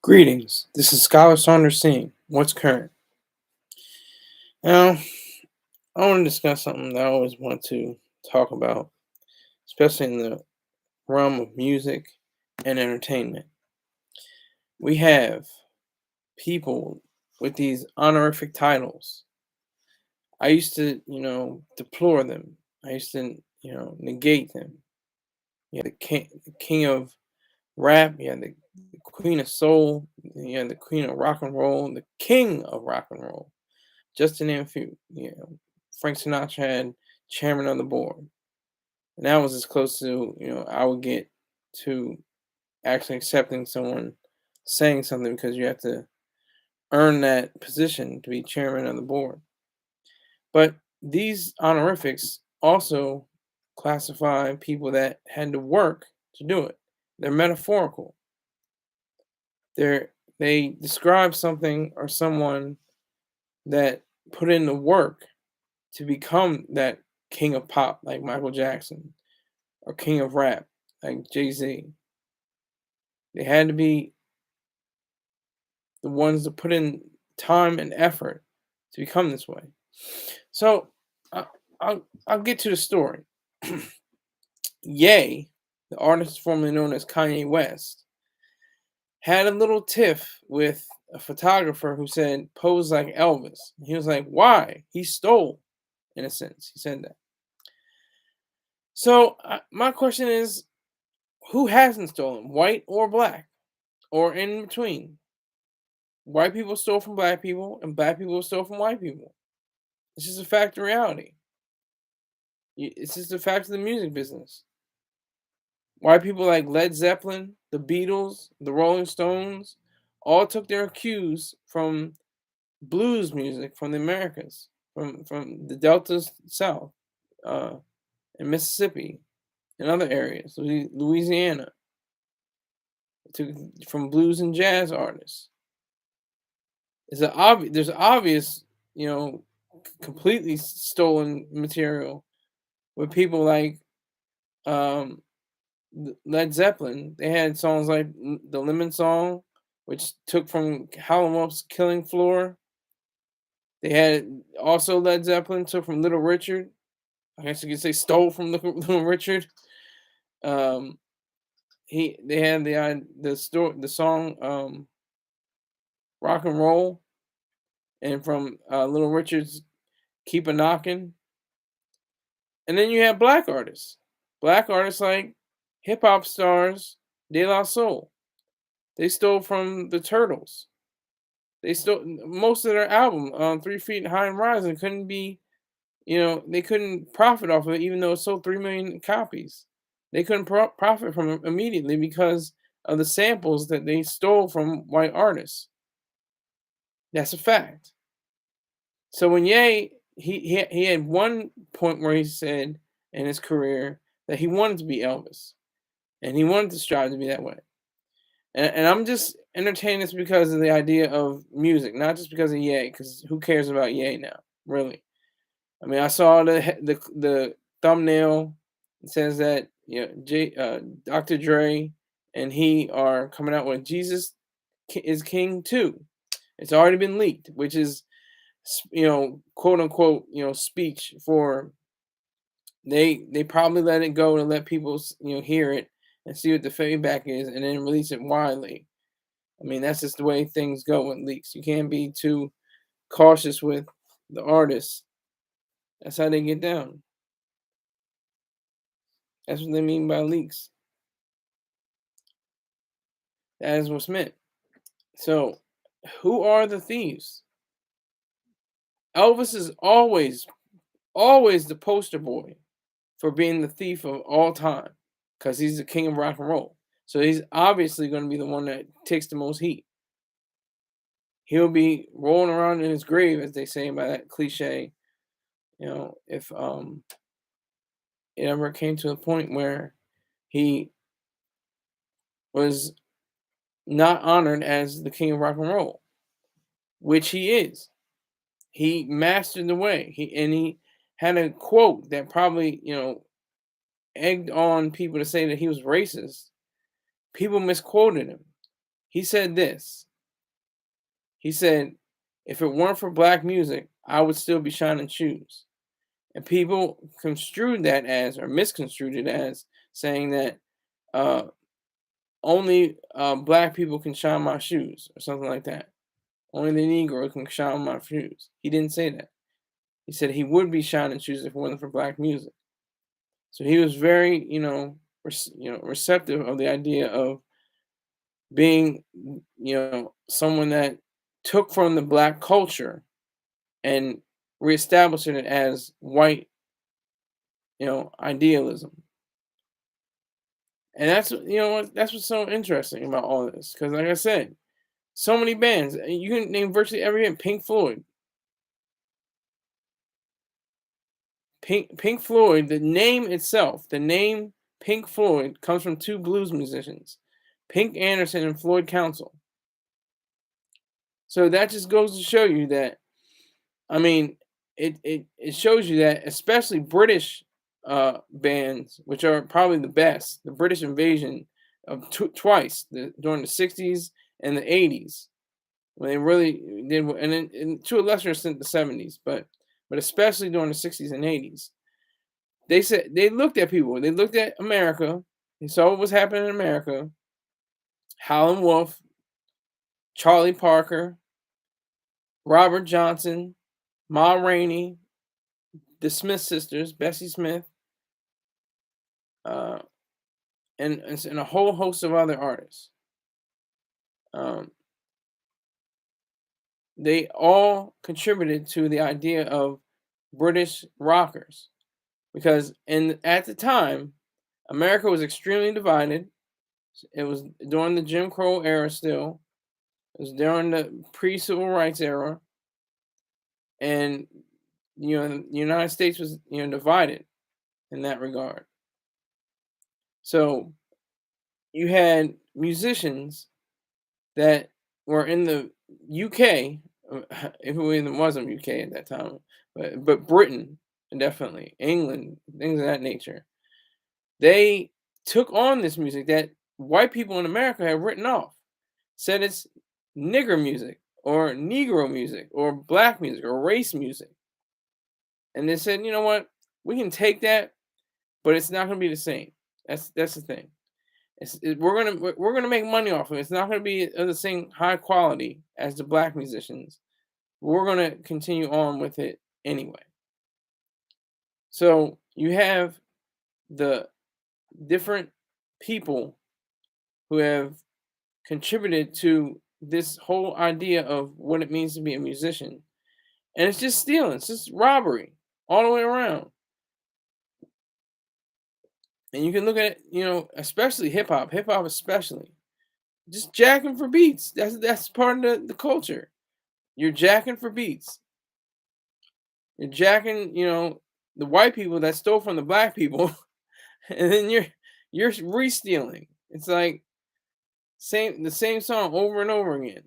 Greetings. This is Scholar Saunders saying, "What's current?" Now, I want to discuss something that I always want to talk about, especially in the realm of music and entertainment. We have people with these honorific titles. I used to, deplore them. I used to, negate them. You had the king of rap. You had the queen of soul. You had the queen of rock and roll. The king of rock and roll. Just to name a few. Frank Sinatra had chairman of the board, and that was as close to I would get to actually accepting someone saying something because you have to earn that position to be chairman of the board. But these honorifics also classify people that had to work to do it. They're metaphorical. They describe something or someone that put in the work to become that king of pop like Michael Jackson or king of rap like Jay-Z. They had to be the ones that put in time and effort to become this way. So I, I'll get to the story. Ye, the artist formerly known as Kanye West, had a little tiff with a photographer who said pose like Elvis. He was like, why? He stole, in a sense. He said that. So my question is, who hasn't stolen, white or black, or in between? White people stole from black people, and black people stole from white people. It's just a fact of reality. It's just a fact of the music business. White people like Led Zeppelin, the Beatles, the Rolling Stones, all took their cues from blues music from the Americas, from the Delta South, uh, and Mississippi, and other areas, Louisiana, took from blues and jazz artists. There's obvious, completely stolen material with people like um, Led Zeppelin. They had songs like the Lemon Song, which took from Howlin' Wolf's Killing Floor. They had also Led Zeppelin took from Little Richard. I guess you could say stole from Little Richard. Um, they had the song Rock and Roll, and from Little Richard's Keep a Knockin'. And then you have black artists like hip hop stars De La Soul. They stole from the Turtles. They stole most of their album, 3 Feet High and Rising, couldn't be, they couldn't profit off of it, even though it sold 3 million copies. They couldn't profit from it immediately because of the samples that they stole from white artists. That's a fact. So when Ye he had one point where he said in his career that he wanted to be Elvis, and he wanted to strive to be that way. And I'm just entertaining this because of the idea of music, not just because of Ye, because who cares about Ye now, really? I mean, I saw the thumbnail. It says that Dr. Dre and he are coming out with Jesus is King 2. It's already been leaked, which is quote unquote, speech for they probably let it go to let people hear it and see what the feedback is and then release it widely. I mean, that's just the way things go with leaks. You can't be too cautious with the artists. That's how they get down. That's what they mean by leaks. That is what's meant. So, who are the thieves? Elvis is always the poster boy for being the thief of all time because he's the king of rock and roll. So he's obviously going to be the one that takes the most heat. He'll be rolling around in his grave, as they say by that cliche. If it ever came to a point where he was not honored as the king of rock and roll, which he is. He mastered the way. He had a quote that probably, egged on people to say that he was racist. People misquoted him. He said this. He said, if it weren't for black music, I would still be shining shoes. And people construed that as, or misconstrued it as, saying that uh, only black people can shine my shoes, or something like that. Only the Negro can shine my shoes. He didn't say that. He said he would be shining shoes if it wasn't for black music. So he was very, receptive of the idea of being, someone that took from the black culture and reestablishing it as white, idealism. And that's what's so interesting about all this. Because, like I said, so many bands. You can name virtually every band. Pink Floyd. Pink Floyd. The name itself, the name Pink Floyd, comes from two blues musicians, Pink Anderson and Floyd Council. So that just goes to show you that. I mean, it shows you that, especially British bands, which are probably the best, the British Invasion of twice during the 60s and the 80s, when they really did, and to a lesser extent the 70s, but especially during the 60s and 80s. They said they looked at people, they looked at America, they saw what was happening in America. Howlin' Wolf, Charlie Parker, Robert Johnson, Ma Rainey, the Smith sisters, Bessie Smith, uh, and a whole host of other artists. Um, they all contributed to the idea of British rockers, because at the time, America was extremely divided. It was during the Jim Crow era still. It was during the pre-civil rights era, and the United States was divided in that regard. So you had musicians that were in the UK, if it even wasn't UK at that time, but Britain, definitely England, things of that nature. They took on this music that white people in America had written off, said it's nigger music or Negro music or black music or race music, and they said, you know what, we can take that, but it's not going to be the same. That's the thing. We're gonna make money off of it. It's not gonna be of the same high quality as the black musicians. We're gonna continue on with it anyway. So you have the different people who have contributed to this whole idea of what it means to be a musician, and it's just stealing. It's just robbery all the way around. And you can look at especially hip hop, especially just jacking for beats. That's part of the culture. You're jacking for beats. You're jacking, the white people that stole from the black people, and then you're re-stealing. It's like the same song over and over again.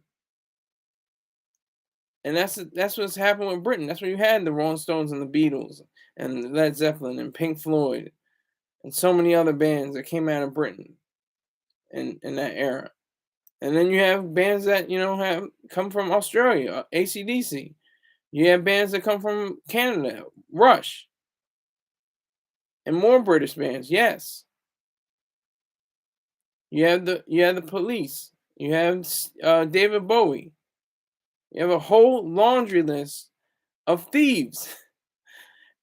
And that's what's happened with Britain. That's where you had the Rolling Stones and the Beatles and Led Zeppelin and Pink Floyd and so many other bands that came out of Britain in that era. And then you have bands that have come from Australia, AC/DC. You have bands that come from Canada, Rush, and more British bands. Yes, you have the Police. You have David Bowie. You have a whole laundry list of thieves.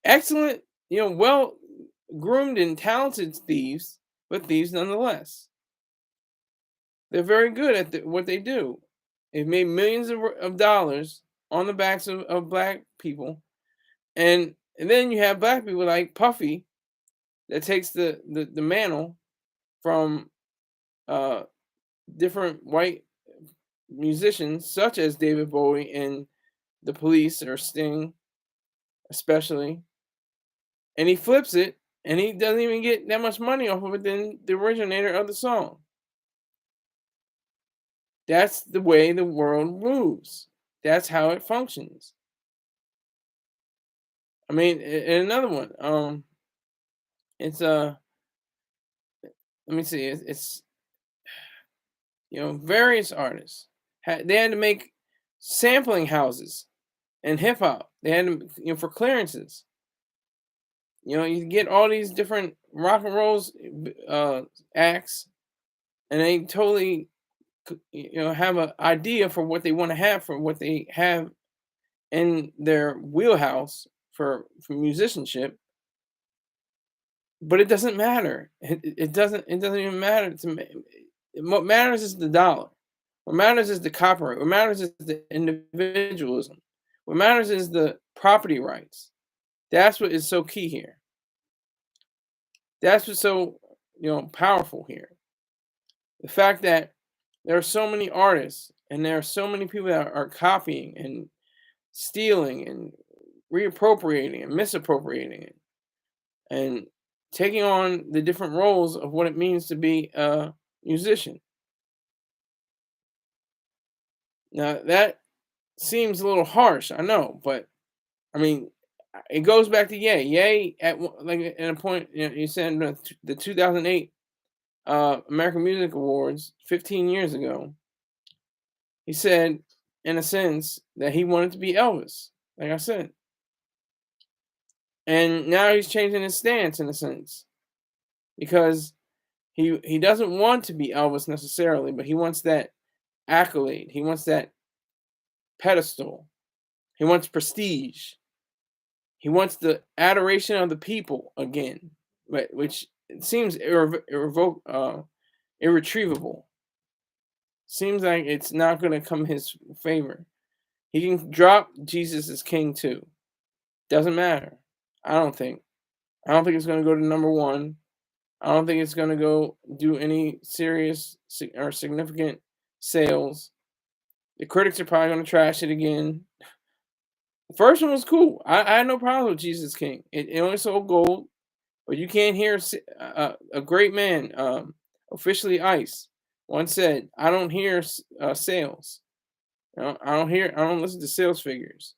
Excellent, well groomed and talented thieves, but thieves nonetheless. They're very good at what they do. They've made millions of dollars on the backs of black people, and then you have black people like Puffy that takes the mantle from different white musicians such as David Bowie and the Police or Sting, especially, and he flips it, and he doesn't even get that much money off of it than the originator of the song. That's the way the world moves. That's how it functions. I mean, and another one, it's let me see, it's Various artists they had to make sampling houses and hip hop. They had to, for clearances. You get all these different rock and rolls acts, and they totally have an idea for what they want to have, for what they have in their wheelhouse for musicianship. But it doesn't matter. It doesn't even matter to me. What matters is the dollar. What matters is the copyright. What matters is the individualism. What matters is the property rights. That's what is so key here. That's what's so powerful here. The fact that there are so many artists and there are so many people that are copying and stealing and reappropriating and misappropriating it and taking on the different roles of what it means to be a musician. Now that seems a little harsh, I know, but I mean, it goes back to Ye. Ye like at a point, you said the 2008 American Music Awards 15 years ago. He said, in a sense, that he wanted to be Elvis, like I said, and now he's changing his stance in a sense because he doesn't want to be Elvis necessarily, but he wants that accolade. He wants that pedestal. He wants prestige. He wants the adoration of the people again, which seems irretrievable. Seems like it's not going to come his favor. He can drop Jesus is King too. Doesn't matter. I don't think. I don't think it's going to go to number one. I don't think it's going to go do any serious or significant sales. The critics are probably going to trash it again. The first one was cool. I had no problem with Jesus King. It only sold gold, but you can't hear a great man, officially Ice, once said, "I don't hear sales. I don't listen to sales figures.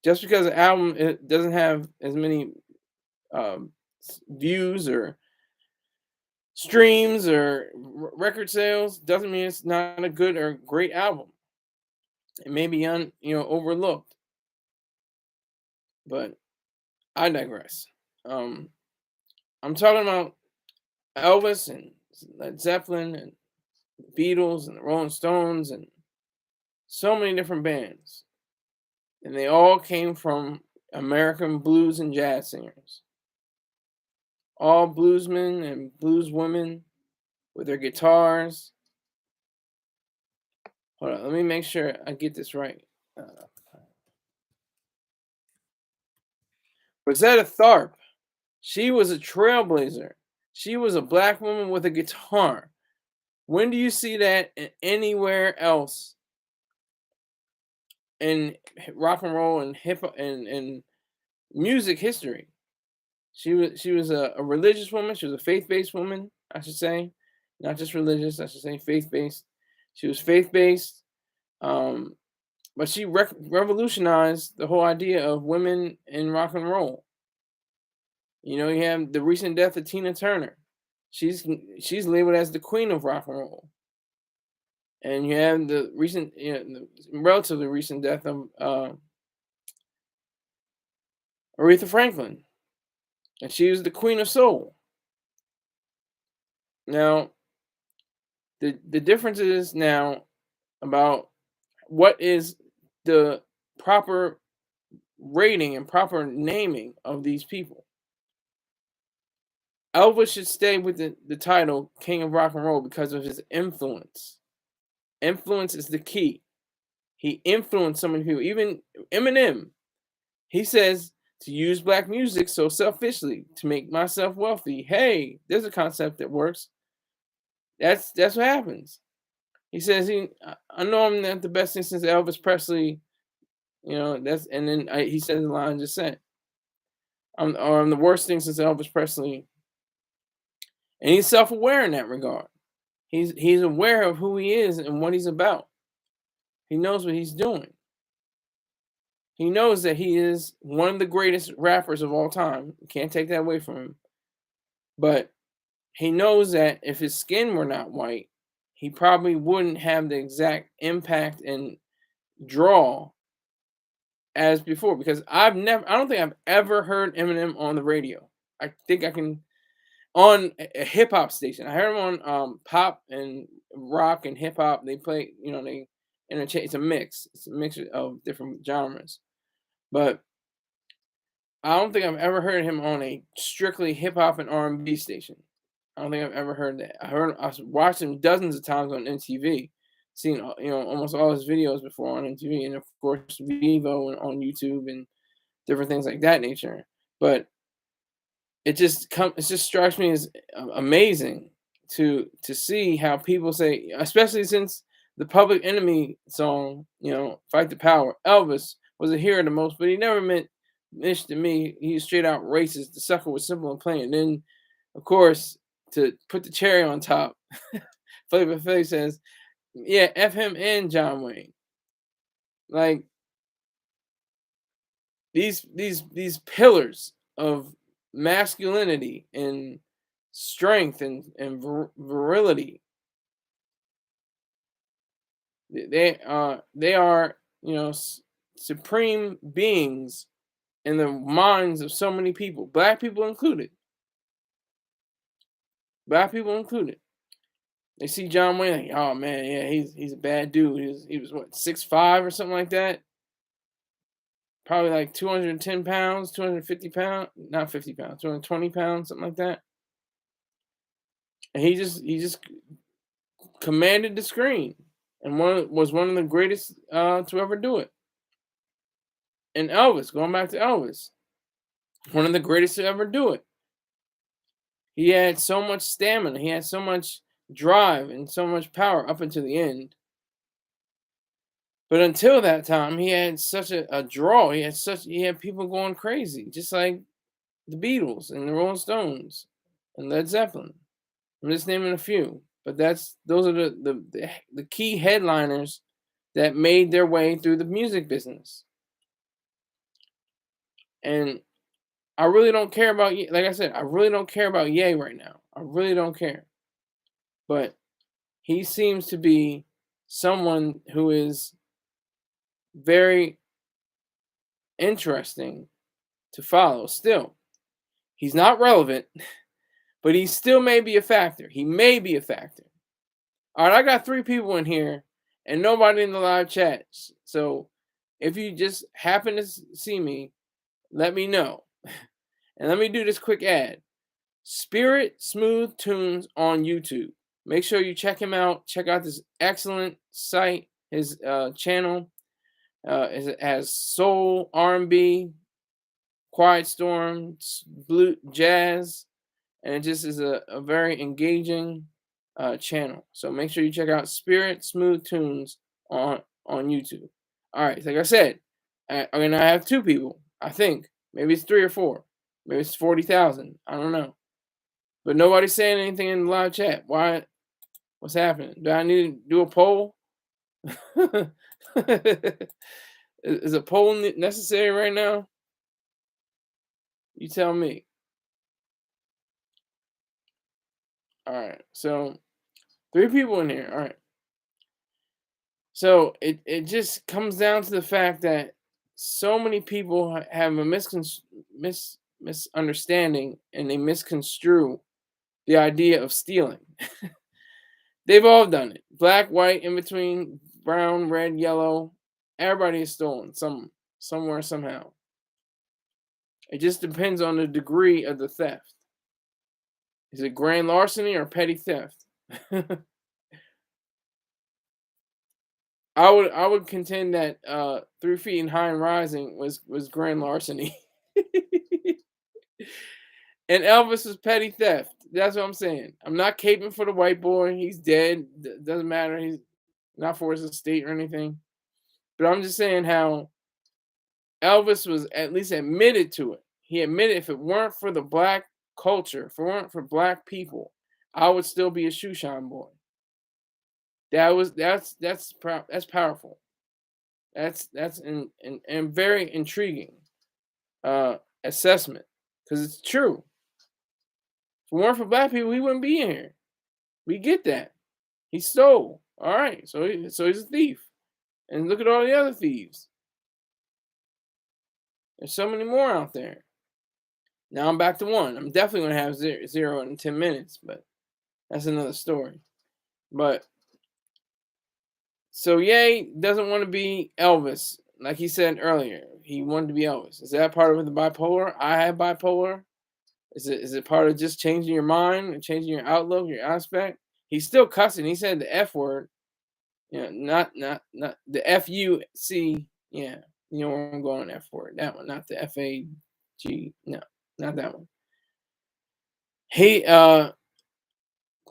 Just because an album it doesn't have as many views or streams or record sales doesn't mean it's not a good or great album. It may be overlooked, but I digress. I'm talking about Elvis and Led Zeppelin and the Beatles and the Rolling Stones and so many different bands, and they all came from American blues and jazz singers. All bluesmen and blueswomen with their guitars. Hold on, let me make sure I get this right. Rosetta Tharpe, she was a trailblazer. She was a black woman with a guitar. When do you see that anywhere else in rock and roll and hip hop and music history? She was a religious woman. She was a faith-based woman, I should say, not just religious. I should say faith-based. She was faith-based, but she revolutionized the whole idea of women in rock and roll. You have the recent death of Tina Turner. She's labeled as the queen of rock and roll. And you have the relatively recent death of Aretha Franklin, and she was the queen of soul. Now, the difference is now about what is the proper rating and proper naming of these people. Elvis should stay with the title King of Rock and Roll because of his influence. Influence is the key. He influenced so many people. Even Eminem, he says to use black music so selfishly to make myself wealthy. Hey, there's a concept that works. That's what happens. He says I know I'm not the best thing since Elvis Presley. That's and then he says the line I just said. I'm the worst thing since Elvis Presley. And he's self-aware in that regard. He's aware of who he is and what he's about. He knows what he's doing. He knows that he is one of the greatest rappers of all time. You can't take that away from him. But he knows that if his skin were not white, he probably wouldn't have the exact impact and draw as before, because I don't think I've ever heard Eminem on the radio. I think I can on a hip hop station. I heard him on pop and rock and hip hop. They play, they interchange. It's a mix. It's a mix of different genres. But I don't think I've ever heard him on a strictly hip hop and R&B station. I don't think I've ever heard that. I watched him dozens of times on MTV, seen almost all his videos before on MTV, and of course Vivo and on YouTube and different things like that nature. But it just strikes me as amazing to see how people say, especially since the Public Enemy song, "Fight the Power." Elvis was a hero the most, but he never meant Mitch to me. He was straight out racist. The sucker was simple and plain. And then, of course, to put the cherry on top, Flavor Flav says, "Yeah, f him and John Wayne." Like these pillars of masculinity and strength and virility. They are supreme beings in the minds of so many people, black people included. Black people included. They see John Wayne like, oh man, yeah, he's a bad dude. He was what, 6'5" or something like that. Probably like 210 pounds, 250 pounds, not 50 pounds, 220 pounds, something like that. And he just commanded the screen, and was one of the greatest to ever do it. And Elvis, going back to Elvis, one of the greatest to ever do it. He had so much stamina, he had so much drive and so much power up until the end. But until that time, he had such a draw. He had people going crazy, just like the Beatles and the Rolling Stones and Led Zeppelin. I'm just naming a few, but those are the key headliners that made their way through the music business. And I really don't care about, like I said, I really don't care about Ye right now. I really don't care. But he seems to be someone who is very interesting to follow still. He's not relevant, but he still may be a factor. He may be a factor. All right, I got 3 people in here and nobody in the live chat. So if you just happen to see me, let me know. And let me do this quick ad. Spirit Smooth Tunes on YouTube. Make sure you check him out. Check out this excellent site. His channel has soul, R&B, quiet storm, blue jazz, and it just is a very engaging channel. So make sure you check out Spirit Smooth Tunes on YouTube. All right, like I said, I have 2 people. I think maybe it's 3 or 4. Maybe it's 40,000. I don't know. But nobody's saying anything in the live chat. Why? What's happening? Do I need to do a poll? Is a poll necessary right now? You tell me. All right. So 3 people in here. All right. So it just comes down to the fact that so many people have a misunderstanding, and they misconstrue the idea of stealing. They've all done it. Black, white, in between, brown, red, yellow. Everybody is stolen somewhere, somehow. It just depends on the degree of the theft. Is it grand larceny or petty theft? I would contend that 3 feet and high and rising was grand larceny. And Elvis was petty theft. That's what I'm saying. I'm not caping for the white boy. He's dead. Doesn't matter. He's not for his estate or anything. But I'm just saying how Elvis was at least admitted to it. He admitted if it weren't for the black culture, if it weren't for black people, I would still be a shoe shine boy. That's powerful. That's and very intriguing assessment, because it's true. If it weren't for black people, we wouldn't be in here. We get that. He stole. All right, so he's a thief. And look at all the other thieves. There's so many more out there. Now I'm back to one. I'm definitely gonna have zero in 10 minutes, but that's another story. But so Ye doesn't want to be Elvis, like he said earlier. He wanted to be Elvis. Is that part of the bipolar? I have bipolar. Is it part of just changing your mind and changing your outlook, your aspect? He's still cussing. He said the F word. Not the FUC. Yeah, you know where I'm going. F word. That one, not the FAG. No, not that one. He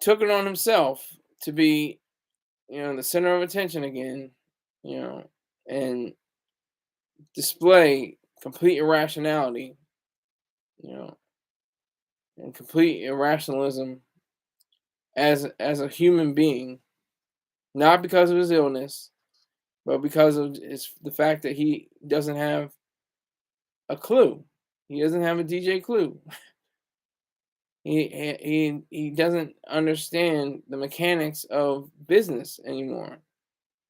took it on himself to be, the center of attention again, you know, and display complete irrationality, you know, and complete irrationalism as a human being, not because of his illness, but because of the fact that he doesn't have a clue. He doesn't have a DJ clue. He doesn't understand the mechanics of business anymore.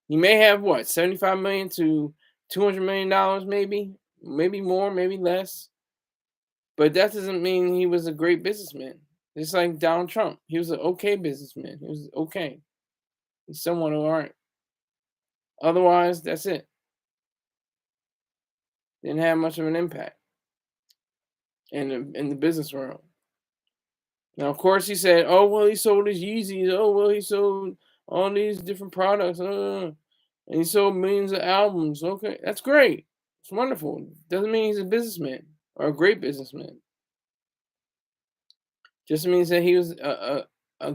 He may have what, 75 million to $200 million, maybe more, maybe less. But that doesn't mean he was a great businessman. Just like Donald Trump, he was an okay businessman. He was okay. He's somewhat all right. Otherwise, that's it. Didn't have much of an impact in the business world. Now, of course, he said, "Oh well, he sold his Yeezys. Oh well, he sold all these different products, and he sold millions of albums." Okay, that's great. It's wonderful. Doesn't mean he's a businessman or a great businessman. Just means that he was a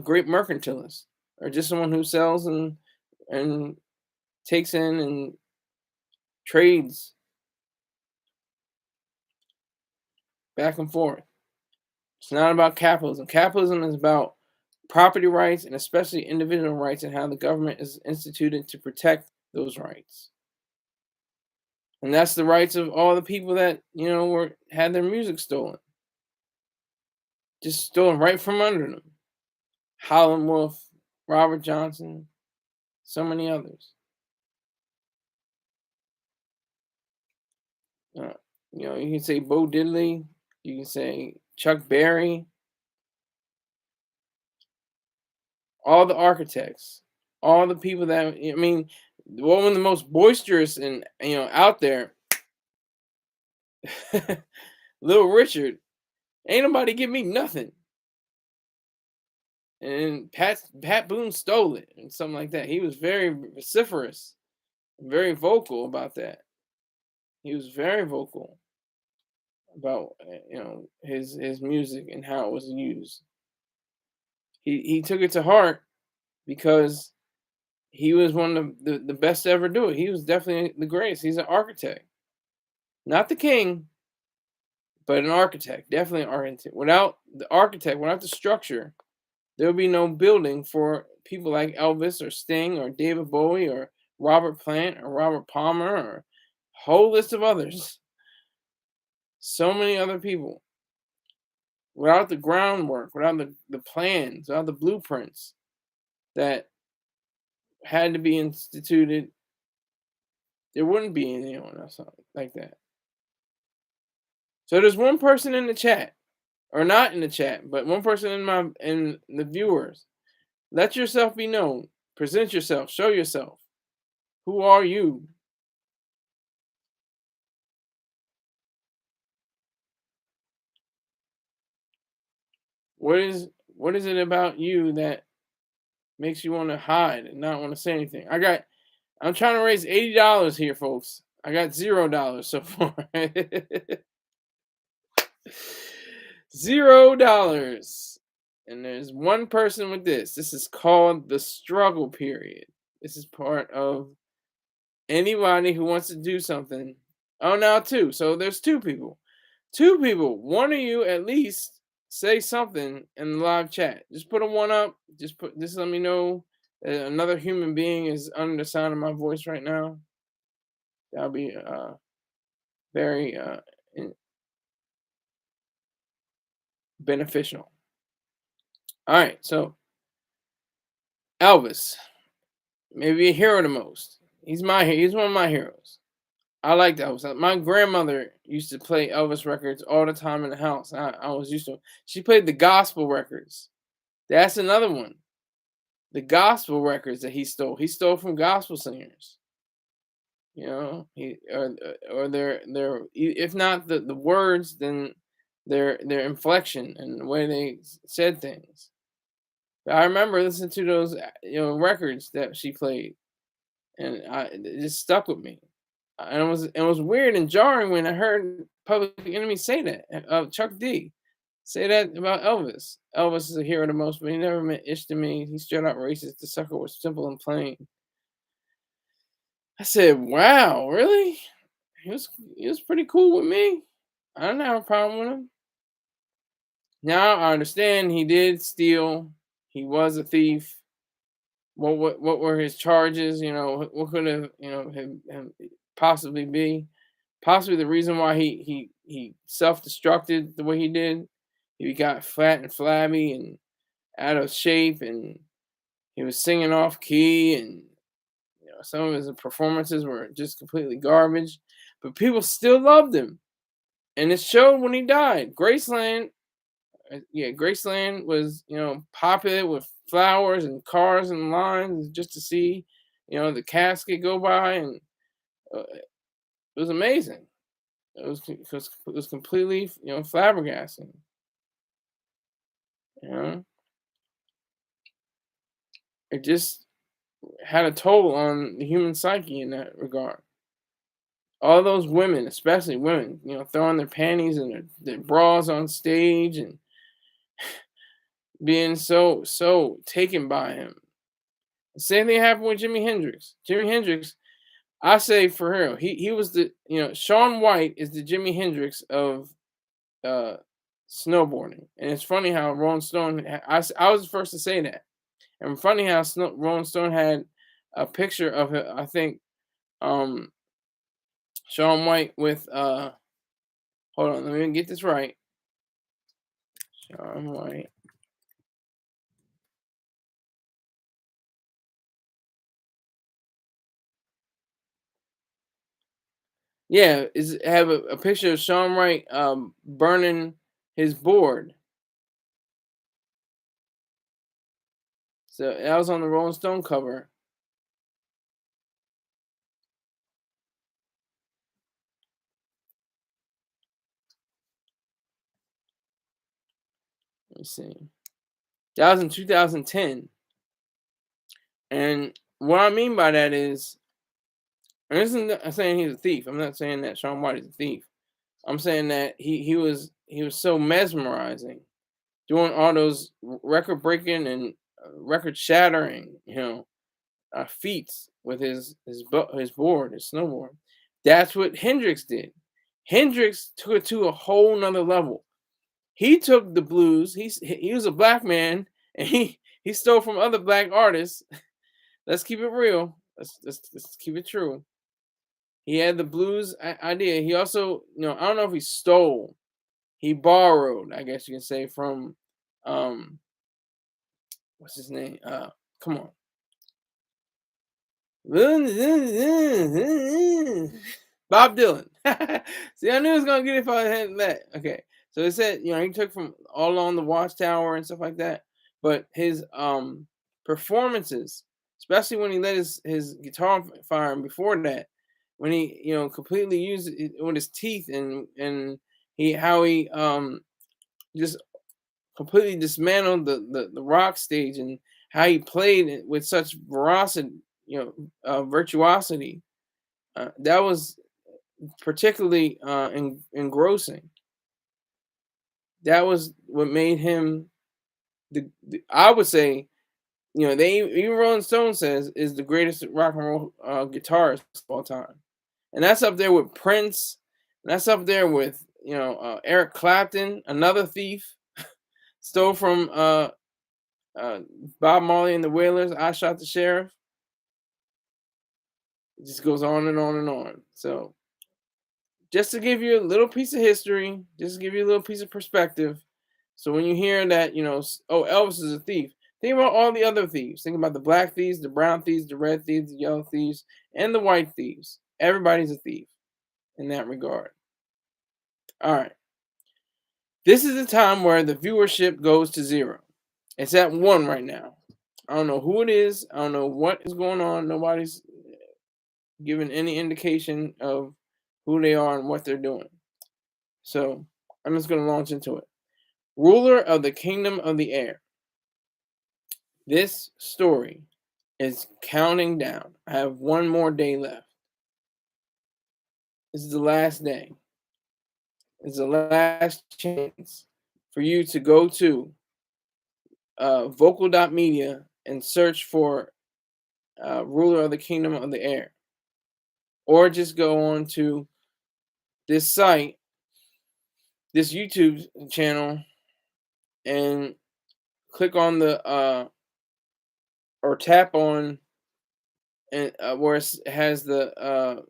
great mercantilist, or just someone who sells and takes in and trades back and forth. It's not about capitalism. Capitalism is about property rights and especially individual rights and how the government is instituted to protect those rights. And that's the rights of all the people that, had their music stolen. Just stolen right from under them. Howlin' Wolf, Robert Johnson, so many others. You can say Bo Diddley, you can say Chuck Berry, all the architects, all the people that one of the most boisterous and out there, Little Richard, ain't nobody give me nothing. And Pat Boone stole it and something like that. He was very vociferous, very vocal about that. He was very vocal about his music and how it was used. He took it to heart because he was one of the best to ever do it. He was definitely the greatest. He's an architect, not the king, but an architect. Definitely an architect. Without the architect, without the structure, there would be no building for people like Elvis or Sting or David Bowie or Robert Plant or Robert Palmer or a whole list of others. So many other people. Without the groundwork, without the plans, without the blueprints that had to be instituted, there wouldn't be anyone else like that. So there's one person in the chat, or not in the chat, but one person in the viewers. Let yourself be known. Present yourself. Show yourself. Who are you? What is it about you that makes you want to hide and not want to say anything? I'm trying to raise $80 here, folks. I got $0 so far. $0. And there's one person with this. This is called the struggle period. This is part of anybody who wants to do something. Oh, now two. So there's two people. Two people. One of you at least say something in the live chat. Just put a one up. Just let me know that another human being is under the sound of my voice right now. That'll be very beneficial. All right, so Elvis, maybe a hero the most. He's one of my heroes. I like Elvis. My grandmother used to play Elvis records all the time in the house. I was used to. She played the gospel records. That's another one. The gospel records that he stole. He stole from gospel singers. You know, or if not the words, then their inflection and the way they said things. But I remember listening to those records that she played, and it just stuck with me. And it was weird and jarring when I heard Public Enemy say that. Chuck D say that about Elvis. Elvis is a hero the most, but he never meant ish to me. He straight out racist. The sucker was simple and plain. I said, "Wow, really? He was he was pretty cool with me. I didn't have a problem with him." Now I understand he did steal. He was a thief. What were his charges? What could have him possibly be? Possibly the reason why he self-destructed the way he did. He got fat and flabby and out of shape, and he was singing off key, and some of his performances were just completely garbage. But people still loved him, and it showed when he died. Graceland was popular with flowers and cars and lines just to see the casket go by, and it was amazing. It was completely flabbergasting. You know, it just had a toll on the human psyche in that regard. All those women, especially women, throwing their panties and their bras on stage and being so taken by him. The same thing happened with Jimi Hendrix. Jimi Hendrix, I say for real, he was the Shaun White is the Jimi Hendrix of uh snowboarding. And it's funny how Rolling Stone, I was the first to say that. And funny how Rolling Stone had a picture of it, I think um Shaun White with hold on, let me get this right. Shaun White. Yeah, is have a picture of Shaun White burning his board. So that was on the Rolling Stone cover. Let me see. That was in 2010. And what I mean by that is, and this isn't saying he's a thief. I'm not saying that Shaun White is a thief. I'm saying that he was so mesmerizing, doing all those record breaking and record shattering, feats with his board, his snowboard. That's what Hendrix did. Hendrix took it to a whole nother level. He took the blues. He was a black man, and he stole from other black artists. Let's keep it real. Let's keep it true. He had the blues idea. He also, I don't know if he stole. He borrowed, I guess you can say, from what's his name? Come on. Bob Dylan. See, I knew it was gonna get it if I had that. Okay, so it said he took from all along the Watchtower and stuff like that, but his performances, especially when he let his guitar fire, and before that, when he completely used it with his teeth, and he just completely dismantled the rock stage, and how he played it with such veracity, virtuosity. That was particularly engrossing. That was what made him I would say, even Rolling Stone says is the greatest rock and roll guitarist of all time, and that's up there with Prince. And that's up there with Eric Clapton, another thief, stole from uh, Bob Marley and the Wailers. I Shot the Sheriff. It just goes on and on and on. So just to give you a little piece of history, just to give you a little piece of perspective. So when you hear that, oh, Elvis is a thief, Think about all the other thieves. Think about the black thieves, the brown thieves, the red thieves, the yellow thieves, and the white thieves. Everybody's a thief in that regard. All right. This is the time where the viewership goes to 0. It's at 1 right now. I don't know who it is. I don't know what is going on. Nobody's giving any indication of who they are and what they're doing. So I'm just going to launch into it. Ruler of the kingdom of the air. This story is counting down. I have one more day left. This is the last day. It's the last chance for you to go to vocal.media and search for ruler of the kingdom of the air. Or just go on to this site, this YouTube channel, and click on the or tap on and where it has the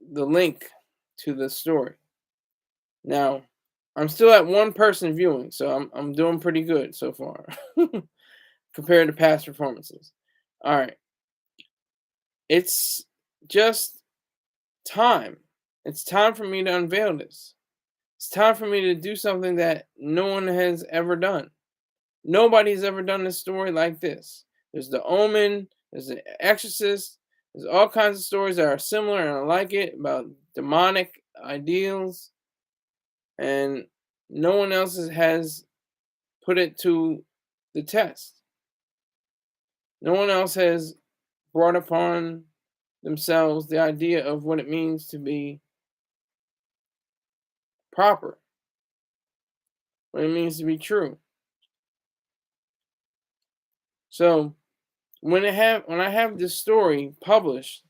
link to the story. Now, I'm still at 1 person viewing, so I'm doing pretty good so far compared to past performances. All right, it's just time. It's time for me to unveil this. It's time for me to do something that no one has ever done. Nobody's ever done a story like this. There's The Omen, there's The Exorcist, there's all kinds of stories that are similar and I like it about demonic ideals, and no one else has put it to the test. No one else has brought upon themselves the idea of what it means to be proper, what it means to be true. So when I have this story published,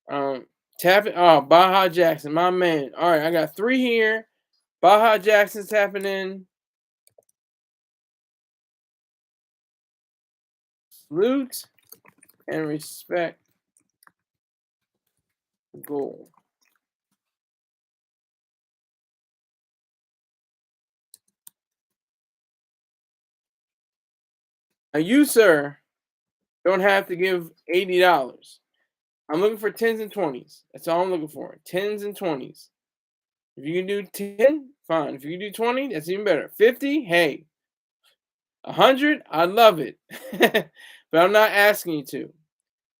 tap it. Oh, Baja Jackson, my man. All right, I got 3 here. Baja Jackson's tapping in. Salute and respect goal. Now you, sir, don't have to give $80. I'm looking for 10s and 20s. That's all I'm looking for. 10s and 20s. If you can do 10, fine. If you can do 20, that's even better. 50, hey. 100, I love it. But I'm not asking you to.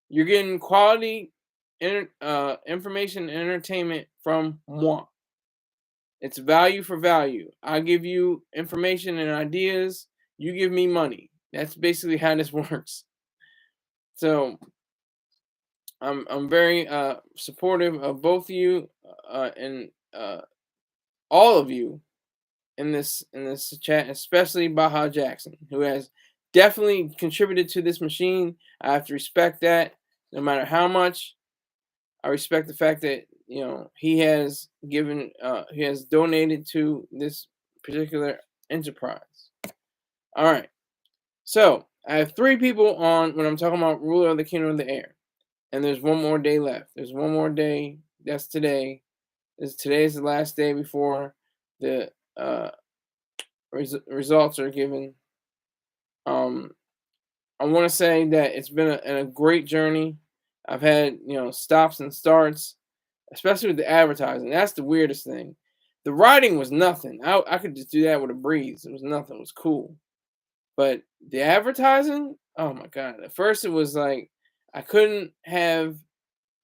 You're getting quality information and entertainment from moi. It's value for value. I give you information and ideas. You give me money. That's basically how this works. So I'm very supportive of both of you and all of you in this chat, especially Baja Jackson, who has definitely contributed to this machine. I have to respect that, no matter how much. I respect the fact that he has donated to this particular enterprise. All right, so I have 3 people on when I'm talking about ruler of the kingdom of the air, and there's 1 more day left. There's 1 more day. That's today. Today's the last day before the results are given. I want to say that it's been a great journey. I've had stops and starts, especially with the advertising. That's the weirdest thing. The writing was nothing. I could just do that with a breeze. It was nothing. It was cool. But the advertising, oh my god! At first, it was like I couldn't have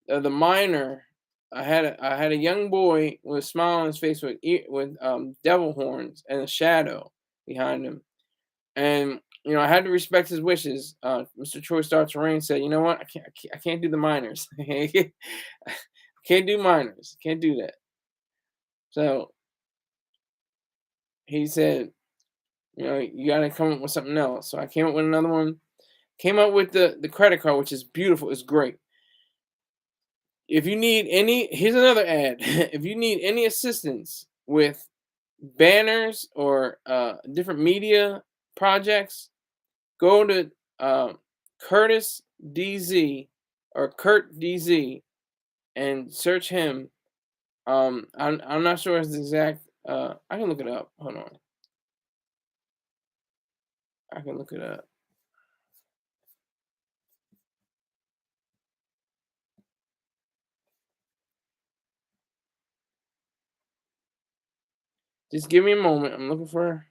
the minor. I had a young boy with a smile on his face with devil horns and a shadow behind him, and I had to respect his wishes. Mr. Troy Star Terrain said, "You know what? I can't do the minors. I can't do minors. Can't do that." So he said, you got to come up with something else. So I came up with another one. Came up with the credit card, which is beautiful. It's great. If you need here's another ad. If you need any assistance with banners or different media projects, go to Curtis DZ or Kurt DZ and search him. I'm not sure his exact. I can look it up. Hold on. I can look it up. Just give me a moment. I'm looking for.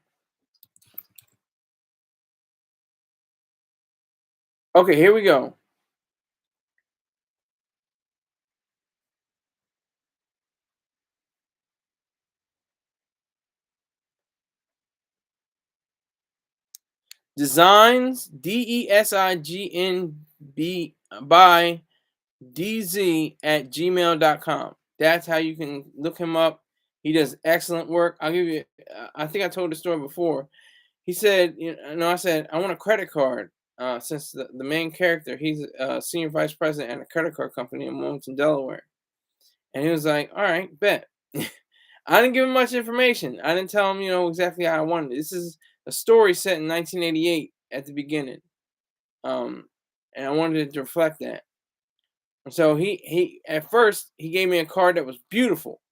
Okay, here we go. Designs DESIGNB by DZ@gmail.com. That's how you can look him up. He does excellent work. I'll give you. I think I told the story before. He said, I said I want a credit card. Since the main character, he's a senior vice president at a credit card company in Wilmington, Delaware, and he was like, "All right, bet." I didn't give him much information. I didn't tell him, exactly how I wanted it. This is a story set in 1988 at the beginning, um, and I wanted it to reflect that. And so he at first he gave me a card that was beautiful.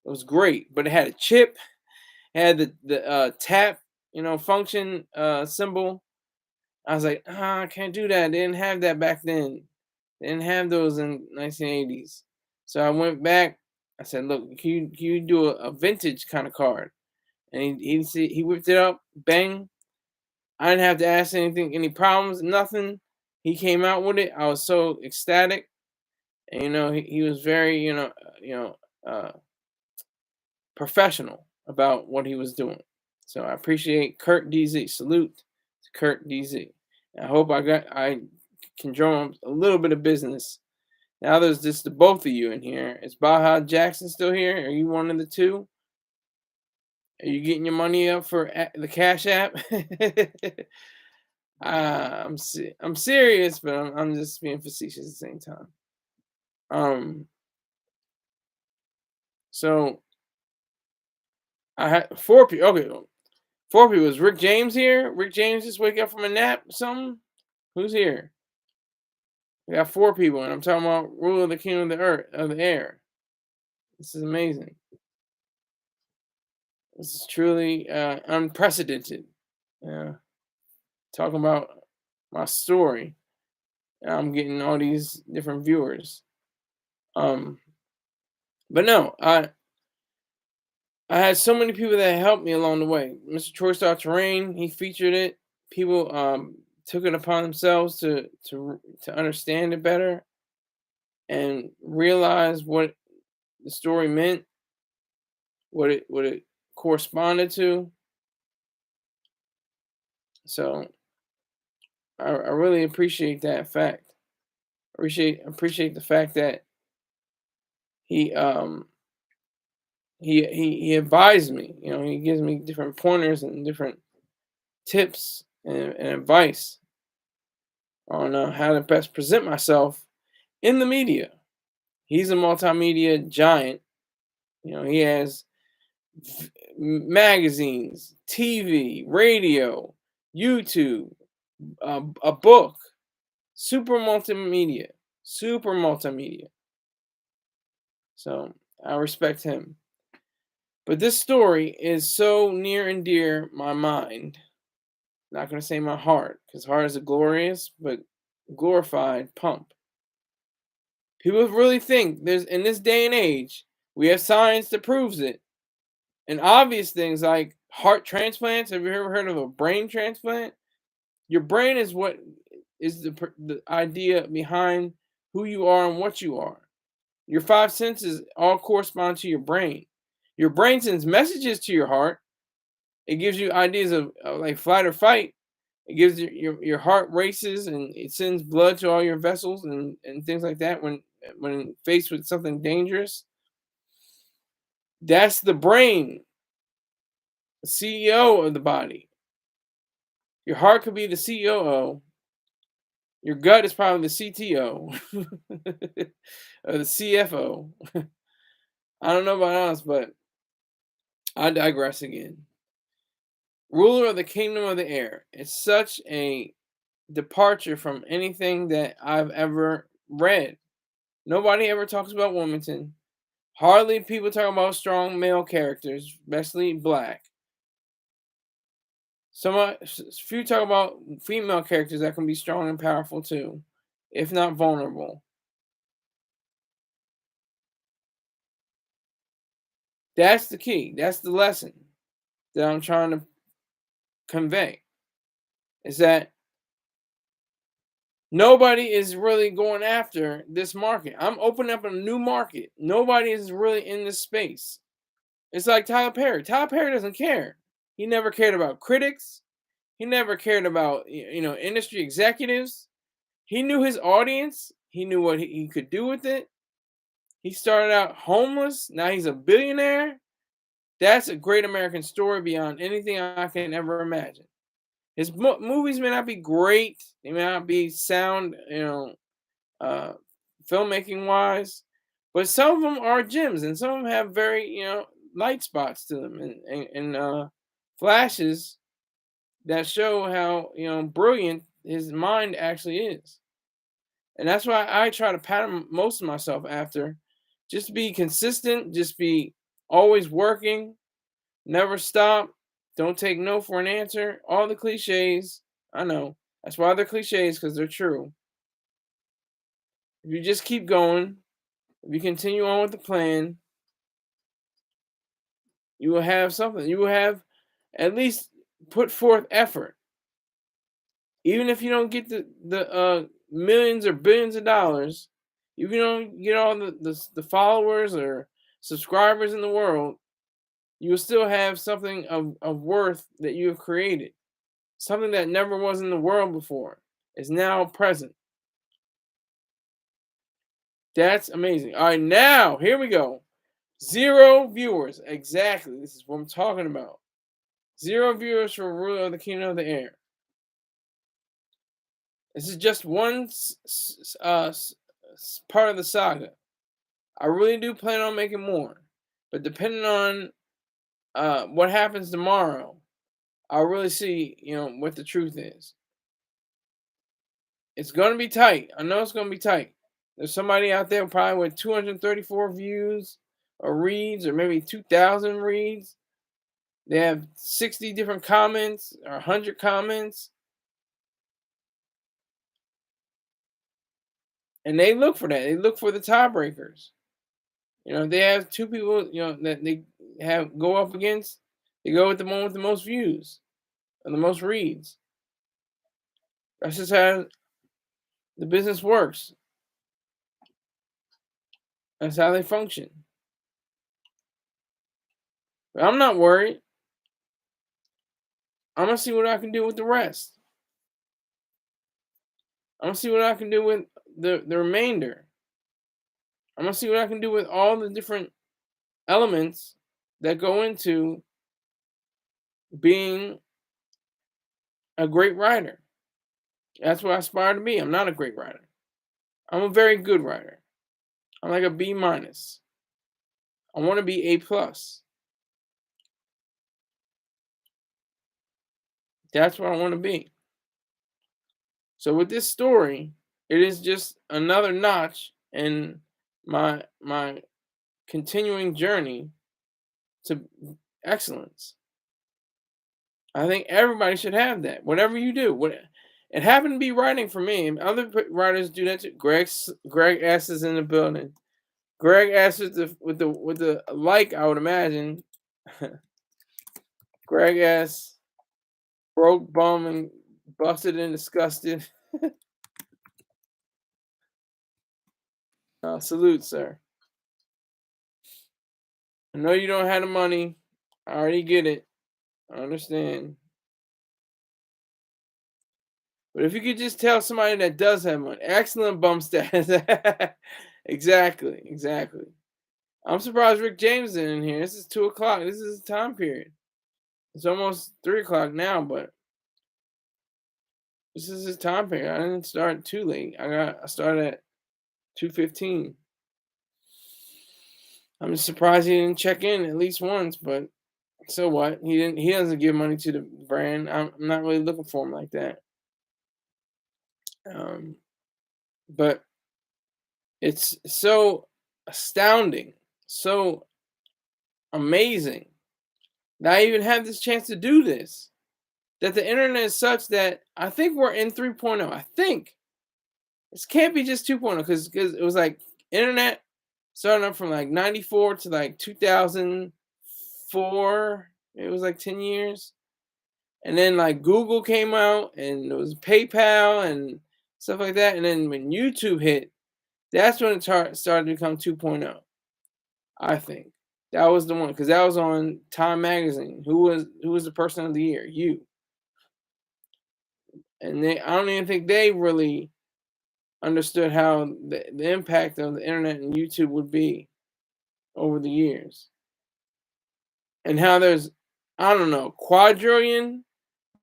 It was great, but it had a chip, had the tap, function symbol. I was like, I can't do that. They didn't have that back then. They didn't have those in 1980s. So I went back. I said, look, can you do a vintage kind of card? And he whipped it up, bang. I didn't have to ask anything, any problems, nothing. He came out with it. I was so ecstatic. And he was very, uh, professional about what he was doing. So I appreciate Kurt DZ. Salute to Kurt DZ. And I hope I can draw him a little bit of business. Now there's just the both of you in here. Is Baja Jackson still here? Are you one of the two? Are you getting your money up for the Cash App? I'm serious, but I'm just being facetious at the same time. Um, so I had four people. Okay, four people. Is Rick James here? Rick James just wake up from a nap or something? Who's here? We got four people, and I'm talking about rule of the kingdom of the earth, of the air. This is amazing. This is truly unprecedented. Yeah, talking about my story, and I'm getting all these different viewers. Um, but no, I had so many people that helped me along the way. Mr. Troy Star Terrain, he featured it. People took it upon themselves to understand it better and realize what the story meant, what it corresponded to. So I really appreciate that fact. Appreciate the fact that he he advised me. He gives me different pointers and different tips and advice on how to best present myself in the media. He's a multimedia giant. He has magazines, TV, radio, YouTube, a book, super multimedia. So I respect him. But this story is so near and dear my mind. Not gonna say my heart, because heart is a glorious but glorified pump. People really think there's in this day and age, we have science that proves it. And obvious things like heart transplants. Have you ever heard of a brain transplant? Your brain is what is the idea behind who you are and what you are. Your five senses all correspond to your brain. Your brain sends messages to your heart. It gives you ideas of like flight or fight. It gives your heart races and it sends blood to all your vessels and things like that when faced with something dangerous. That's the brain, CEO of the body. Your heart could be the COO. Your gut is probably the CTO or the CFO. I don't know about us, but I digress again. Ruler of the kingdom of the air. It's such a departure from anything that I've ever read. Nobody ever talks about Wilmington. Hardly people talk about strong male characters, especially black. Few talk about female characters that can be strong and powerful too, if not vulnerable. That's the key. That's the lesson. that I'm trying to convey is that nobody is really going after this market. I'm opening up a new market. Nobody is really in this space. It's like Tyler Perry. Tyler Perry doesn't care. He never cared about critics. He never cared about industry executives. He knew his audience. He knew what he could do with it. He started out homeless. Now he's a billionaire. That's a great American story beyond anything I can ever imagine. His movies may not be great. They may not be sound, uh, filmmaking wise, but some of them are gems, and some of them have very, light spots to them, and flashes that show how brilliant his mind actually is. And that's why I try to pattern most of myself after, just be consistent, just be always working, never stop, don't take no for an answer. All the cliches, I know. That's why they're cliches, because they're true. If you just keep going, if you continue on with the plan, you will have something. You will have at least put forth effort. Even if you don't get the millions or billions of dollars, you don't get all the followers or subscribers in the world, you will still have something of worth that you have created. Something that never was in the world before is now present. That's amazing. All right, now here we go. 0 viewers. Exactly. This is what I'm talking about. 0 viewers for Ruler of the Kingdom of the Air. This is just one part of the saga. I really do plan on making more, but depending on what happens tomorrow, I'll really see what the truth is. It's gonna be tight. I know it's gonna be tight. There's somebody out there probably with 234 views or reads, or maybe 2,000 reads. They have 60 different comments or 100 comments. And they look for that. They look for the tiebreakers. They have 2 people, that they have go up against. They go with the one with the most views and the most reads. That's just how the business works. That's how they function. But I'm not worried. I'm gonna see what I can do with the rest. I'm gonna see what I can do with the remainder. I'm gonna see what I can do with all the different elements that go into being a great writer. That's what I aspire to be. I'm not a great writer. I'm a very good writer. I'm like a B minus. I want to be A plus. That's what I want to be. So with this story, it is just another notch in my continuing journey to excellence. I think everybody should have that. Whatever you do, it happened to be writing for me. And other writers do that too. Greg S is in the building. Greg S with the like, I would imagine. Greg S, broke, bum, and busted and disgusted. Salute, sir. I know you don't have the money. I already get it. I understand. But if you could just tell somebody that does have money, excellent bum status. Exactly. I'm surprised Rick James is in here. This is 2:00. This is the time period. It's almost 3:00 now, but this is his time period. I didn't start too late. I started at 2:15. I'm just surprised he didn't check in at least once, but so what? He doesn't give money to the brand. I'm not really looking for him like that. But it's so astounding, so amazing that I even have this chance to do this. That the internet is such that I think we're in 3.0. I think this can't be just 2.0, because it was like internet starting up from like 94 to like 2004, It was like 10 years. And then like Google came out and there was PayPal and stuff like that. And then when YouTube hit, that's when it started to become 2.0. I think that was the one because that was on Time Magazine. Who was the person of the year? You. And I don't even think they really understood how the impact of the internet and YouTube would be over the years, and how there's, I don't know, quadrillion,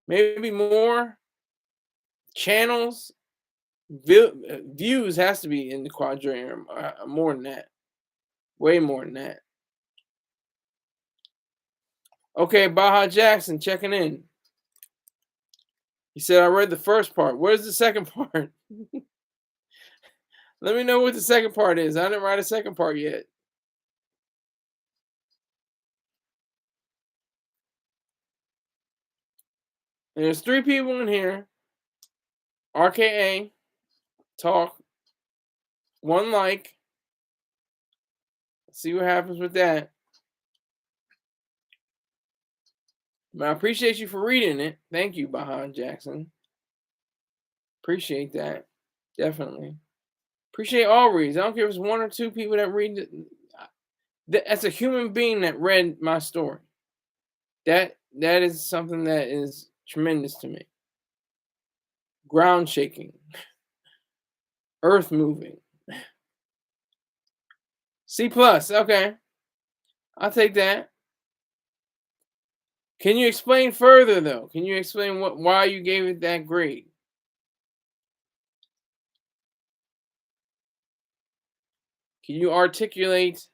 maybe more channels. Views has to be in the quadrillion, more than that, way more than that. Okay, Baja Jackson checking in. He said, I read the first part. Where's the second part? Let me know what the second part is. I didn't write a second part yet. And there's 3 people in here. RKA, talk, 1 like. See what happens with that. But I appreciate you for reading it. Thank you, Baha Jackson. Appreciate that. Definitely. Appreciate all reads. I don't care if it's 1 or 2 people that read it. That's a human being that read my story. That is something that is tremendous to me. Ground shaking. Earth moving. C+, okay. I'll take that. Can you explain further though? Can you explain why you gave it that grade? Can you articulate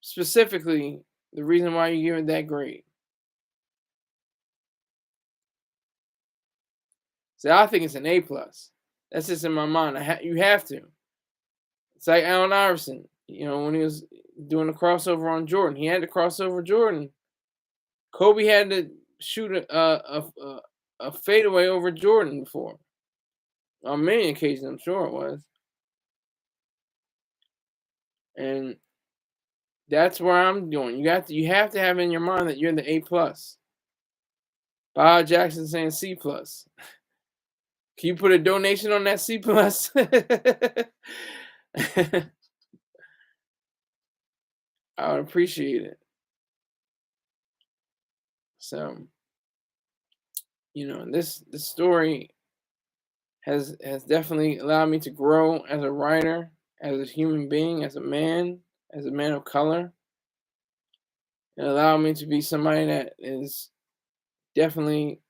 specifically the reason why you give it that grade? So I think it's an A+. That's just in my mind. You have to. It's like Allen Iverson, when he was doing the crossover on Jordan. He had to cross over Jordan. Kobe had to shoot a fadeaway over Jordan before. On many occasions, I'm sure it was. And that's where I'm doing. You have to have in your mind that you're the A+. Bob Jackson saying C+. Can you put a donation on that C+? I would appreciate it. So, this story has definitely allowed me to grow as a writer, as a human being, as a man of color. It allowed me to be somebody that is definitely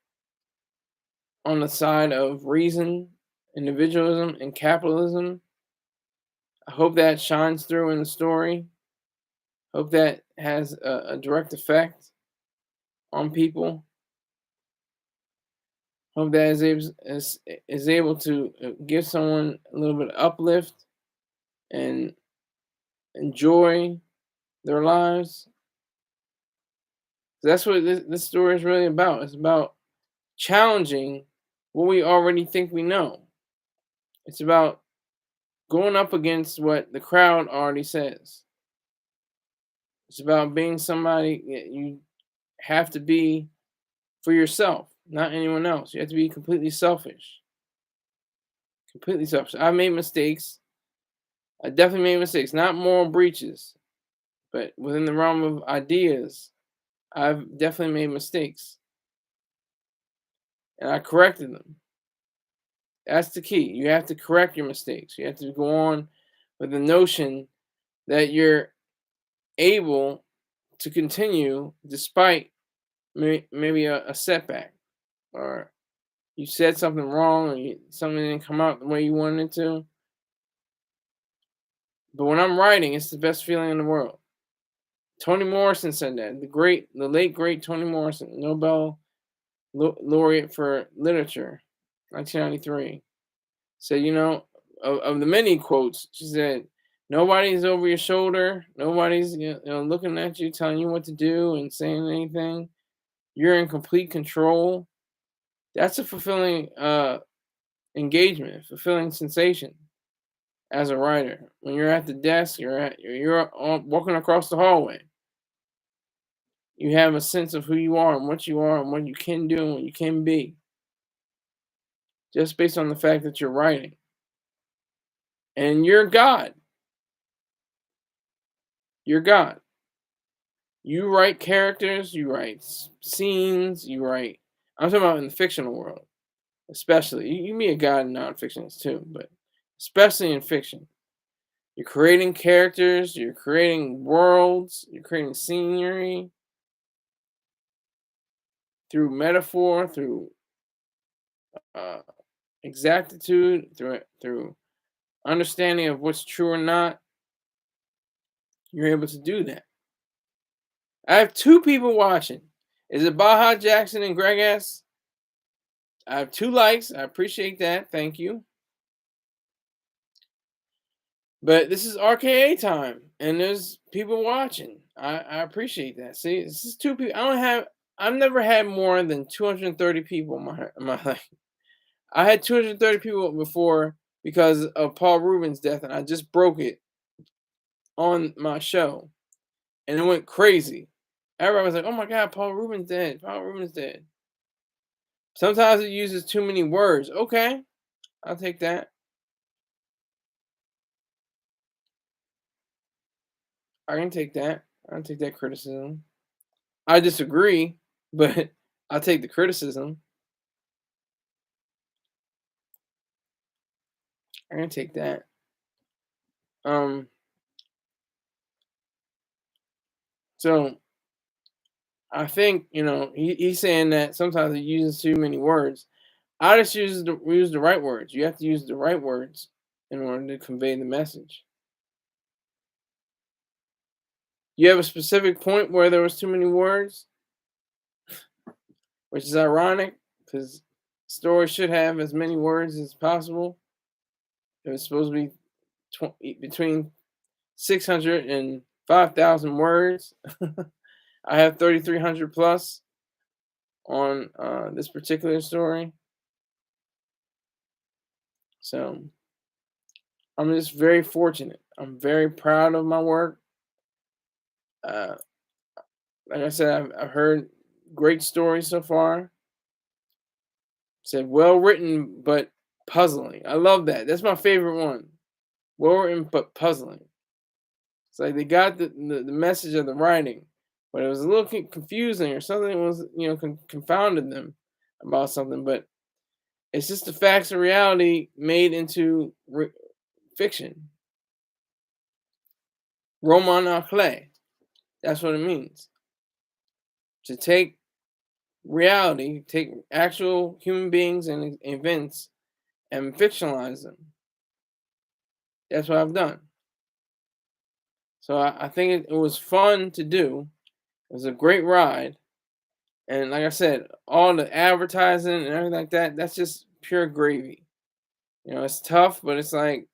on the side of reason, individualism, and capitalism. I hope that shines through in the story. Hope that has a direct effect on people. Hope that is able to give someone a little bit of uplift and enjoy their lives. That's what this story is really about. It's about challenging what we already think we know. It's about going up against what the crowd already says. It's about being somebody that you have to be for yourself, not anyone else. You have to be completely selfish. Completely selfish. I made mistakes. I definitely made mistakes, not moral breaches, but within the realm of ideas, I've definitely made mistakes. And I corrected them. That's the key. You have to correct your mistakes. You have to go on with the notion that you're able to continue despite maybe a setback, or you said something wrong, or something didn't come out the way you wanted it to. But when I'm writing, it's the best feeling in the world. Toni Morrison said that. The late great Toni Morrison, Nobel laureate for literature, 1993, said, of the many quotes, she said, nobody's over your shoulder. Nobody's looking at you, telling you what to do and saying anything. You're in complete control. That's a fulfilling engagement, fulfilling sensation as a writer. When you're at the desk, you're walking across the hallway. You have a sense of who you are and what you can do and what you can be, just based on the fact that you're writing. And you're God. You're God. You write characters, you write scenes, you write. I'm talking about in the fictional world, especially. You can be a God in nonfiction too, but especially in fiction. You're creating characters, you're creating worlds, you're creating scenery through metaphor, through uh, exactitude, through understanding of what's true or not. You're able to do that. I have two people watching. Is it Baja Jackson and Greg S? I have 2 likes. I appreciate that. Thank you. But this is RKA time, and there's people watching. I appreciate that. See, this is 2 people. I've never had more than 230 people in my life. I had 230 people before because of Paul Rubens' death, and I just broke it on my show, and it went crazy. Everybody was like, "Oh my God, Paul Rubens dead. Paul Rubens dead." Sometimes it uses too many words. Okay, I'll take that. I can take that. I'll take that criticism. I disagree, but I'll take the criticism. I can take that. Um, so I think he's saying that sometimes he uses too many words. I just use the right words. You have to use the right words in order to convey the message. You have a specific point where there was too many words, which is ironic because stories should have as many words as possible. It was supposed to be between 600 and 5,000 words. I have 3,300 plus on this particular story. So I'm just very fortunate. I'm very proud of my work. Uh, like I said, I've heard great stories so far. Said well written but puzzling. I love that. That's my favorite one. Well written but puzzling. It's like they got the message of the writing, but it was a little confusing or something was confounded them about something. But it's just the facts of reality made into fiction. Roman à clé. That's what it means. To take reality, take actual human beings and events, and fictionalize them. That's what I've done. So I think it was fun to do. It was a great ride. And like I said, all the advertising and everything like that, that's just pure gravy. It's tough, but it's like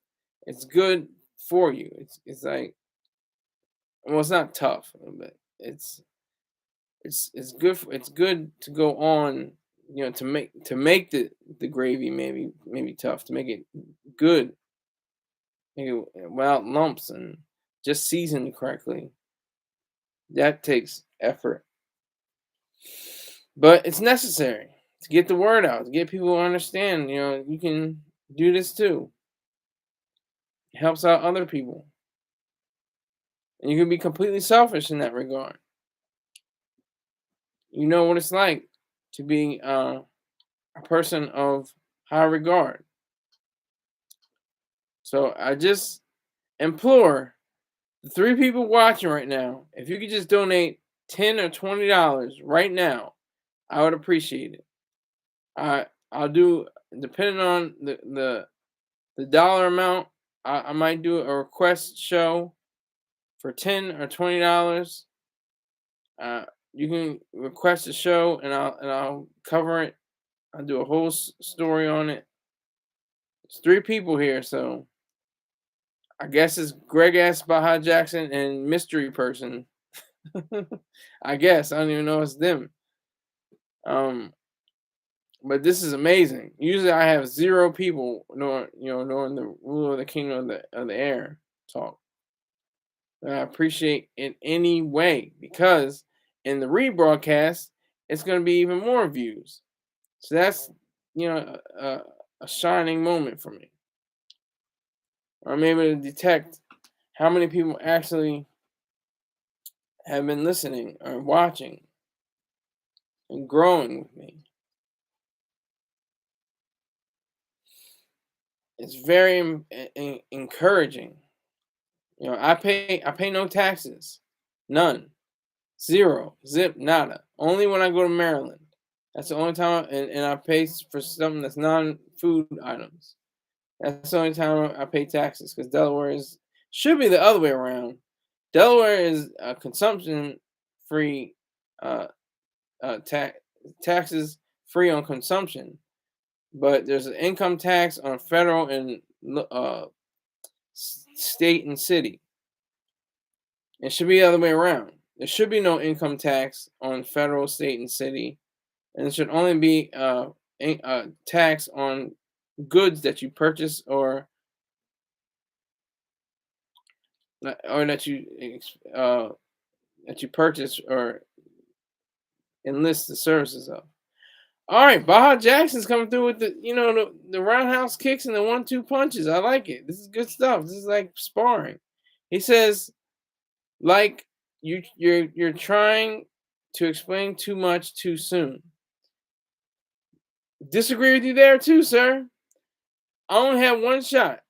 it's good for you. It's like, well, it's not tough, but it's good it's good to go on, to make the gravy maybe tough, to make it good, make it without lumps and just seasoned correctly. That takes effort. But it's necessary to get the word out, to get people to understand, you can do this too. It helps out other people. And you can be completely selfish in that regard. You know what it's like to be a person of high regard. So I just implore the 3 people watching right now, if you could just donate $10 or $20 right now, I would appreciate it. I'll do, depending on the dollar amount, I might do a request show for $10 or $20. You can request a show and I'll cover it. I'll do a whole story on it. It's 3 people here, so I guess it's Greg S. Baja Jackson and Mystery Person. I guess I don't even know it's them. But this is amazing. Usually I have 0 people knowing the rule of the kingdom of the air talk. And I appreciate it anyway because in the rebroadcast, it's going to be even more views. So that's, a shining moment for me. I'm able to detect how many people actually have been listening or watching and growing with me. It's very encouraging. I pay no taxes, none, zero, zip, nada. Only when I go to Maryland. That's the only time, and I pay for something that's non-food items. That's the only time I pay taxes, because Delaware should be the other way around. Delaware is a consumption-free, uh, taxes free on consumption, but there's an income tax on federal and state and city. It should be the other way around. There should be no income tax on federal, state, and city, and it should only be tax on goods that you purchase or that you purchase or enlist the services of. All right, Baja Jackson's coming through with the roundhouse kicks and the 1-2 punches. I like it. This is good stuff. This is like sparring. He says, like you're trying to explain too much too soon. Disagree with you there too, sir. I only had one shot,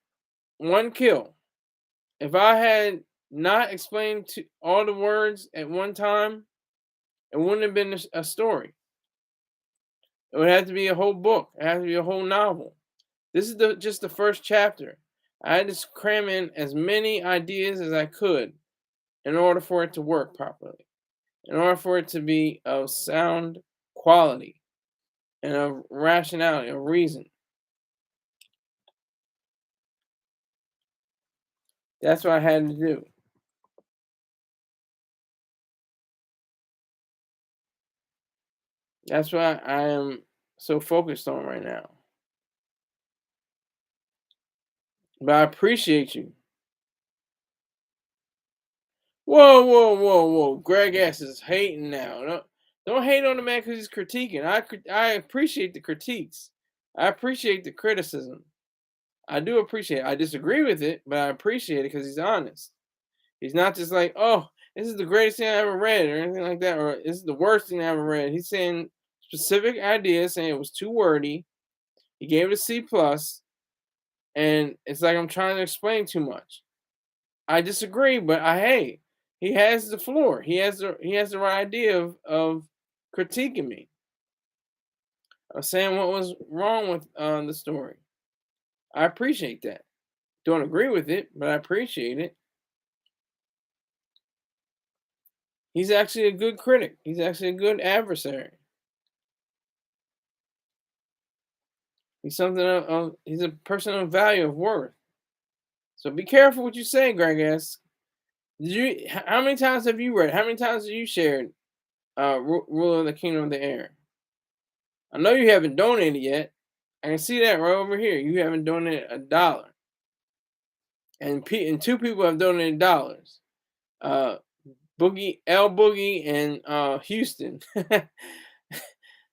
one kill. If I had not explained all the words at one time, it wouldn't have been a story. It would have to be a whole book. It has to be a whole novel. This is just the first chapter. I had to cram in as many ideas as I could in order for it to work properly, in order for it to be of sound quality and of rationality, of reason. That's what I had to do. That's what I am so focused on right now. But I appreciate you. Whoa, whoa, whoa, whoa. Greg S is hating now. Don't hate on the man because he's critiquing. I appreciate the critiques. I appreciate the criticism. I do appreciate it. I disagree with it, but I appreciate it because he's honest. He's not just like, oh, this is the greatest thing I ever read or anything like that, or this is the worst thing I ever read. He's saying specific ideas, saying it was too wordy. He gave it a C plus, and it's like I'm trying to explain too much. I disagree, but hey, he has the floor. He has the right idea of critiquing me. Saying what was wrong with the story. I appreciate that. Don't agree with it, but I appreciate it. He's actually a good critic. He's actually a good adversary. He's he's a person of value, of worth. So be careful what you say, Greg S. How many times have you read? How many times have you shared Rule of the Kingdom of the Air? I know you haven't donated yet. I can see that right over here. You haven't donated $1. And two people have donated dollars. Boogie and Houston.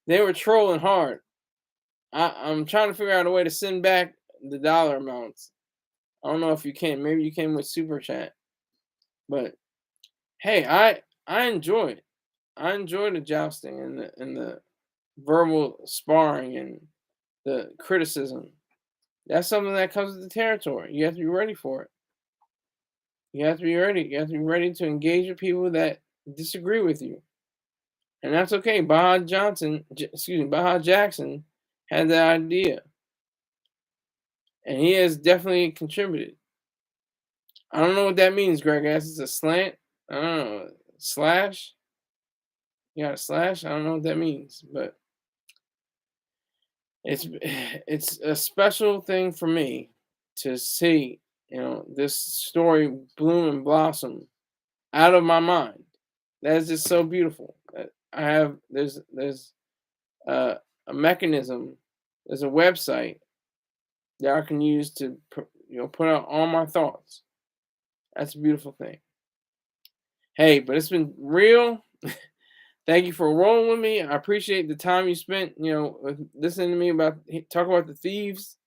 They were trolling hard. I'm trying to figure out a way to send back the dollar amounts. I don't know if you can. Maybe you can with Super Chat. But hey, I enjoy it. I enjoy the jousting and the verbal sparring and the criticism. That's something that comes with the territory. You have to be ready for it. You have to be ready. You have to be ready to engage with people that disagree with you. And that's okay. Baja Jackson had that idea. And he has definitely contributed. I don't know what that means, Greg. I guess it's a slant. I don't know. Slash. You got a slash? I don't know what that means, but it's a special thing for me to see, this story bloom and blossom out of my mind. That is just so beautiful. There's a mechanism, there's a website that I can use to put out all my thoughts. That's a beautiful thing. Hey, but it's been real. Thank you for rolling with me. I appreciate the time you spent, with listening to me talk about the thieves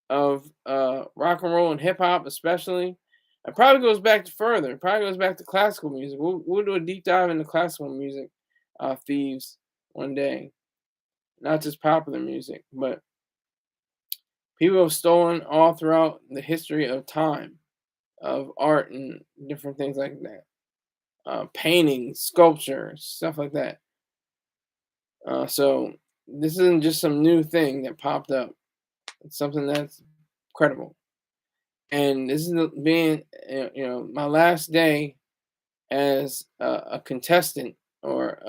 of rock and roll and hip hop, especially. It probably goes back to further. It probably goes back to classical music. We'll do a deep dive into classical music, thieves, one day. Not just popular music, but people have stolen all throughout the history of time, of art and different things like that. Painting, sculpture, stuff like that. So this isn't just some new thing that popped up. It's something that's credible. And this is being, my last day as a contestant or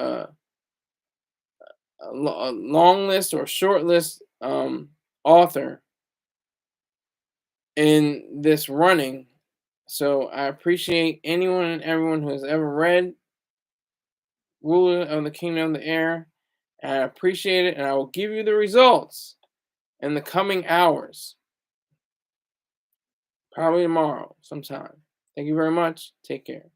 a long list or short list author in this running. So I appreciate anyone and everyone who has ever read Ruler of the Kingdom of the Air. And I appreciate it, and I will give you the results in the coming hours. Probably tomorrow sometime. Thank you very much. Take care.